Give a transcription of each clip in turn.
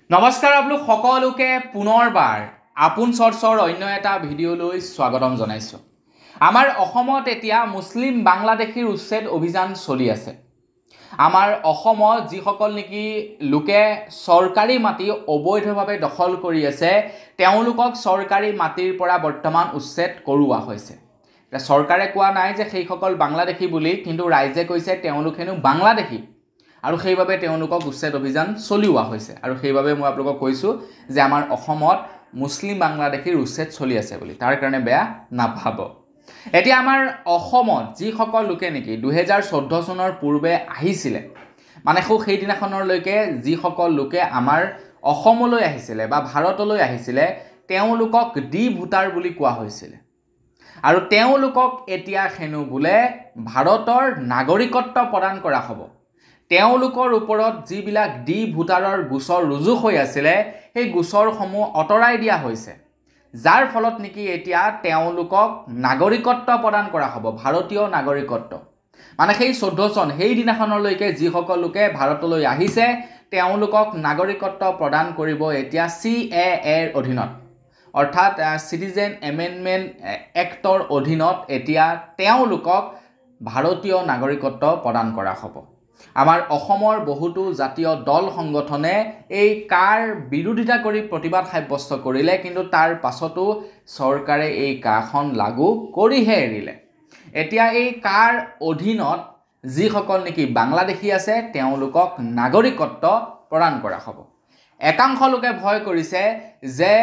নমস্কাৰ আপোনালোক সকলোকে পুনৰবাৰ আপোন চৰ্চৰ অন্য এটা ভিডিঅ'লৈ স্বাগতম জনাইছো। আমাৰ অসমত এতিয়া মুছলিম বাংলাদেশীৰ উচ্ছেদ অভিযান চলি আছে। আমাৰ অসমত যিসকল নেকি লোকে চৰকাৰী মাটি অবৈধভাৱে দখল কৰি আছে তেওঁলোকক চৰকাৰী মাটিৰ পৰা বৰ্তমান উচ্ছেদ কৰোৱা হৈছে। চৰকাৰে কোৱা নাই যে সেইসকল বাংলাদেশী বুলি, কিন্তু ৰাইজে কৈছে তেওঁলোক হেনো বাংলাদেশী আৰু সেইবাবে তেওঁলোকক উচ্ছেদ অভিযান চলিওৱা হৈছে। আৰু সেইবাবে মই আপোনালোকক কৈছোঁ যে আমাৰ অসমত মুছলিম বাংলাদেশীৰ উচ্ছেদ চলি আছে বুলি, তাৰ কাৰণে বেয়া নাভাব। এতিয়া আমাৰ অসমত যিসকল লোকে নেকি 2014 চনৰ পূৰ্বে আহিছিলে, মানে সেইদিনাখনলৈকে যিসকল লোকে আমাৰ অসমলৈ আহিছিলে বা ভাৰতলৈ আহিছিলে তেওঁলোকক ডি ভোটাৰ বুলি কোৱা হৈছিলে। আৰু তেওঁলোকক এতিয়া হেনো বোলে ভাৰতৰ নাগৰিকত্ব প্ৰদান কৰা হ'ব। তেওঁলোকৰ ওপৰত যিবিলাক ডি ভোটাৰৰ গোচৰ ৰুজু হৈ আছিলে সেই গোচৰসমূহ আঁতৰাই দিয়া হৈছে, যাৰ ফলত নেকি এতিয়া তেওঁলোকক নাগৰিকত্ব প্ৰদান কৰা হ'ব, ভাৰতীয় নাগৰিকত্ব। মানে সেই 14 চন সেইদিনাখনলৈকে যিসকল লোকে ভাৰতলৈ আহিছে তেওঁলোকক নাগৰিকত্ব প্ৰদান কৰিব এতিয়া CAAৰ অধীনত, অৰ্থাৎ চিটিজেন এমেণ্ডমেণ্ট এক্টৰ অধীনত এতিয়া তেওঁলোকক ভাৰতীয় নাগৰিকত্ব প্ৰদান কৰা হ'ব। আমাৰ অসমৰ বহুতো জাতীয় দল সংগঠনে এই কাৰ বিৰোধিতা কৰি প্ৰতিবাদ সাব্যস্ত কৰিলে, কিন্তু তাৰ পাছতো চৰকাৰে এই কাখন লাগু কৰিহে এৰিলে। এতিয়া এই কাৰ অধীনত যিসকল নেকি বাংলাদেশী আছে তেওঁলোকক নাগৰিকত্ব প্ৰদান কৰা হ'ব। একাংশ লোকে ভয় কৰিছে যে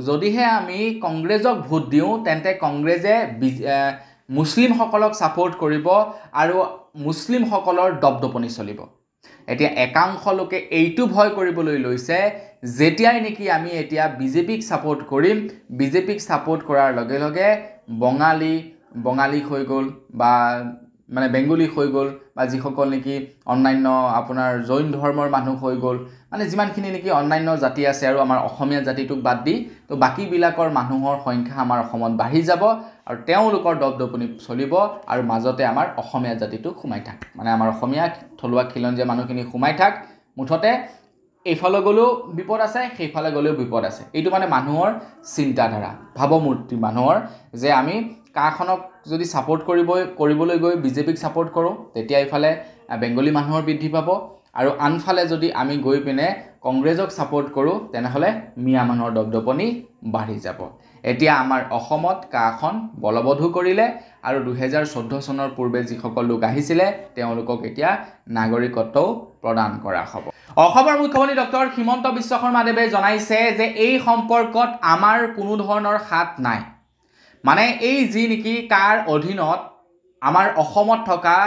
যদিহে আমি কংগ্ৰেছক ভোট দিওঁ তেন্তে কংগ্ৰেছে মুছলিমসকলক ছাপোৰ্ট কৰিব আৰু মুছলিমসকলৰ দপদপনি চলিব। এতিয়া একাংশ লোকে এইটো ভয় কৰিবলৈ লৈছে যেতিয়াই নেকি আমি এতিয়া বিজেপিক ছাপোৰ্ট কৰিম, বিজেপিক ছাপোৰ্ট কৰাৰ লগে লগে বঙালী হৈ গ'ল বা মানে বেংগলী হৈ গ'ল বা যিসকল নেকি অন্যান্য আপোনাৰ জৈন ধৰ্মৰ মানুহ হৈ গ'ল, মানে যিমানখিনি নেকি অন্যান্য জাতি আছে আৰু আমাৰ অসমীয়া জাতিটোক বাদ দি তো বাকীবিলাকৰ মানুহৰ সংখ্যা আমাৰ অসমত বাঢ়ি যাব আৰু তেওঁলোকৰ দপদপনি চলিব আৰু মাজতে আমাৰ অসমীয়া জাতিটো সোমাই থাক, মানে আমাৰ অসমীয়া থলুৱা খিলঞ্জীয়া মানুহখিনি সোমাই থাক। মুঠতে এইফালে গ'লেও বিপদ আছে, সেইফালে গ'লেও বিপদ আছে। এইটো মানে মানুহৰ চিন্তাধাৰা, ভাৱমূৰ্তি মানুহৰ, যে আমি কাখনক যদি ছাপোৰ্ট কৰিবলৈ গৈ বিজেপিক ছাপোৰ্ট কৰোঁ তেতিয়া এইফালে বেংগলী মানুহৰ বৃদ্ধি পাব, আৰু আনফালে যদি আমি গৈ পিনে কংগ্ৰেছক ছাপোৰ্ট কৰোঁ তেনেহ'লে মিয়া মানুহৰ দপদপনি বাঢ়ি যাব। এতিয়া আমাৰ অসমত কাখন বলবধু কৰিলে আৰু 2014 চনৰ পূৰ্বে যিসকল লোক আহিছিলে তেওঁলোকক এতিয়া নাগৰিকত্বও প্ৰদান কৰা হ'ব। অসমৰ মুখ্যমন্ত্ৰী ডক্টৰ হিমন্ত বিশ্ব শৰ্মাদেৱে জনাইছে যে এই সম্পৰ্কত আমাৰ কোনো ধৰণৰ হাত নাই। মানে এই যি নেকি কাৰ অধীনত আমাৰ অসমত থকা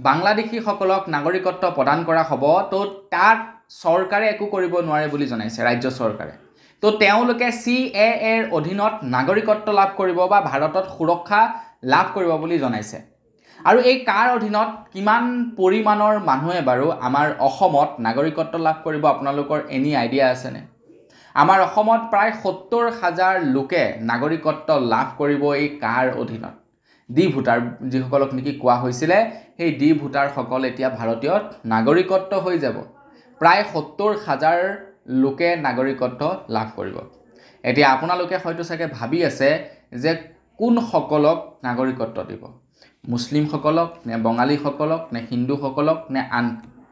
বাংলাদেশীসকলক নাগৰিকত্ব প্ৰদান কৰা হ'ব, তো তাত চৰকাৰে একো কৰিব নোৱাৰে বুলি জনাইছে ৰাজ্য চৰকাৰে। তো তেওঁলোকে CAAৰ অধীনত নাগৰিকত্ব লাভ কৰিব বা ভাৰতত সুৰক্ষা লাভ কৰিব বুলি জনাইছে। আৰু এই কাৰ অধীনত কিমান পৰিমাণৰ মানুহে বাৰু আমাৰ অসমত নাগৰিকত্ব লাভ কৰিব আপোনালোকৰ এনি আইডিয়া আছেনে? আমাৰ অসমত প্ৰায় 70,000 লোকে নাগৰিকত্ব লাভ কৰিব এই কাৰ অধীনত। ডি ভোটাৰ যিসকলক নেকি কোৱা হৈছিলে সেই ডি ভোটাৰসকল এতিয়া ভাৰতীয় নাগৰিকত্ব হৈ যাব। প্ৰায় 70,000 লোকে নাগৰিকত্ব লাভ কৰিব। এতিয়া আপোনালোকে হয়তো চাগে ভাবি আছে যে কোনসকলক নাগৰিকত্ব দিব, মুছলিমসকলক নে বঙালীসকলক নে হিন্দুসকলক নে আন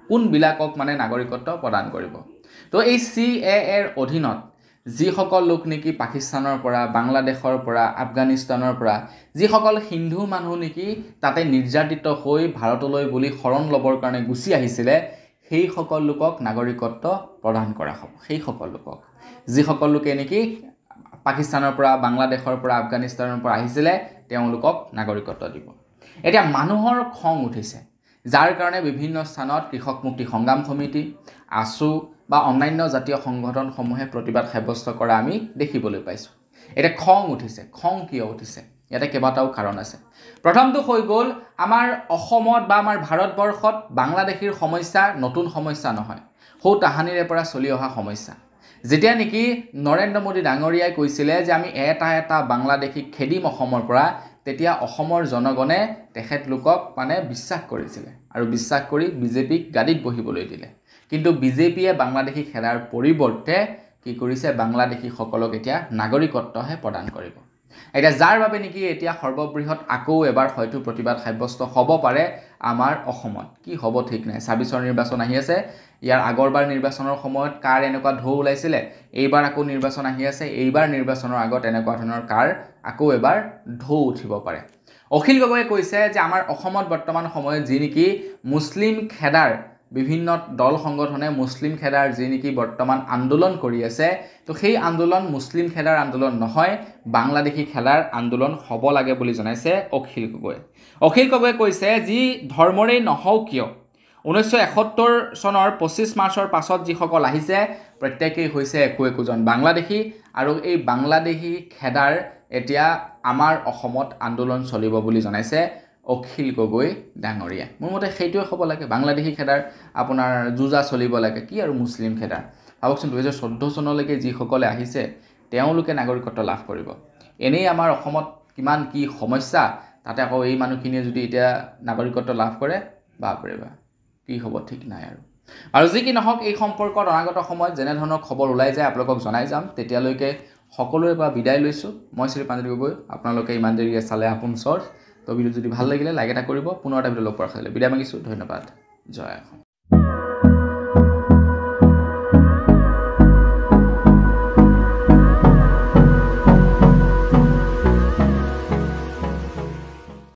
কোনবিলাকক মানে নাগৰিকত্ব প্ৰদান কৰিব। তো এই CAAৰ অধীনত যিসকল লোক নেকি পাকিস্তানৰ পৰা, বাংলাদেশৰ পৰা, আফগানিস্তানৰ পৰা যিসকল হিন্দু মানুহ নেকি তাতে নিৰ্যাতিত হৈ ভাৰতলৈ বুলি শৰণ ল'বৰ কাৰণে গুচি আহিছিলে সেইসকল লোকক নাগৰিকত্ব প্ৰদান কৰা হ'ব। সেইসকল লোকক যিসকল লোকে নেকি পাকিস্তানৰ পৰা, বাংলাদেশৰ পৰা, আফগানিস্তানৰ পৰা আহিছিলে তেওঁলোকক নাগৰিকত্ব দিব। এতিয়া মানুহৰ খং উঠিছে, যাৰ কাৰণে বিভিন্ন স্থানত কৃষক মুক্তি সংগ্ৰাম সমিতি, ASU বা অন্যান্য জাতীয় সংগঠনসমূহে প্ৰতিবাদ সাব্যস্ত কৰা আমি দেখিবলৈ পাইছোঁ। এতিয়া খং উঠিছে। খং কিয় উঠিছে? ইয়াতে কেইবাটাও কাৰণ আছে। প্ৰথমটো হৈ গ'ল আমাৰ অসমত বা আমাৰ ভাৰতবৰ্ষত বাংলাদেশীৰ সমস্যা নতুন সমস্যা নহয়, সৌ তাহানিৰে পৰা চলি অহা সমস্যা। যেতিয়া নেকি নৰেন্দ্ৰ মোদী ডাঙৰীয়াই কৈছিলে যে আমি এটা বাংলাদেশীক খেদিম অসমৰ পৰা, তেতিয়া অসমৰ জনগণে তেখেতলোকক মানে বিশ্বাস কৰিছিলে আৰু বিশ্বাস কৰি বিজেপিক গাদীত বহিবলৈ দিলে। কিন্তু বিজেপিয়ে বাংলাদেশী খেদাৰ পৰিৱৰ্তে কি কৰিছে বাংলাদেশীসকলক এতিয়া নাগৰিকত্বহে প্ৰদান কৰিব এটা যাৰ বাবে নেকি এতিয়া সৰ্ববৃহৎ আকৌ এবাৰ হয়তো প্ৰতিবাদ সাব্যস্ত হ'ব পাৰে আমাৰ অসমত কি হ'ব ঠিক নাই ২৬ৰ নিৰ্বাচন আহি আছে ইয়াৰ আগৰবাৰ নিৰ্বাচনৰ সময়ত কাৰ এনেকুৱা ঢৌ ওলাইছিলে এইবাৰ আকৌ নিৰ্বাচন আহি আছে এইবাৰ নিৰ্বাচনৰ আগত এনেকুৱা ধৰণৰ কাৰ আকৌ এবাৰ ঢৌ উঠিব পাৰে অখিল গগৈয়ে কৈছে যে আমাৰ অসমত বৰ্তমান সময়ত যি নেকি মুছলিম খেদাৰ বিভিন্ন দল সংগঠনে মুছলিম খেদাৰ যি নেকি বৰ্তমান আন্দোলন কৰি আছে তো সেই আন্দোলন মুছলিম খেদাৰ আন্দোলন নহয় বাংলাদেশী খেদাৰ আন্দোলন হ'ব লাগে বুলি জনাইছে অখিল গগৈয়ে কৈছে যি ধৰ্মৰেই নহওক কিয় 1971 চনৰ 25 মাৰ্চৰ পাছত যিসকল আহিছে প্ৰত্যেকেই হৈছে একোজন বাংলাদেশী আৰু এই বাংলাদেশী খেদাৰ এতিয়া আমাৰ অসমত আন্দোলন চলিব বুলি জনাইছে অখিল গগৈ ডাঙৰীয়া মোৰ মতে সেইটোৱে হ'ব লাগে বাংলাদেশী খেদাৰ আপোনাৰ যুজা চলিব লাগে কি আৰু মুছলিম খেদাৰ ভাবকচোন 2014 চনলৈকে যিসকলে আহিছে তেওঁলোকে নাগৰিকত্ব লাভ কৰিব এনেই আমাৰ অসমত কিমান কি সমস্যা তাতে আকৌ এই মানুহখিনিয়ে যদি এতিয়া নাগৰিকত্ব লাভ কৰে বাপৰে বাপ কি হ'ব ঠিক নাই আৰু যি কি নহওক এই সম্পৰ্কত অনাগত সময়ত যেনে ধৰণৰ খবৰ ওলাই যায় আপোনালোকক জনাই যাম তেতিয়ালৈকে সকলোৰে পৰা বিদায় লৈছোঁ মই শ্ৰী প্ৰাঞ্জল গগৈ আপোনালোকে ইমান দেৰিকৈ চালে আপোন চৰ্চ তো ভিডিঅ' যদি ভাল লাগিলে লাইক এটা কৰিব পুনৰ এটা ভিডিঅ' লগ পোৱাৰ খালে বিদায় মাগিছোঁ ধন্যবাদ জয় অসম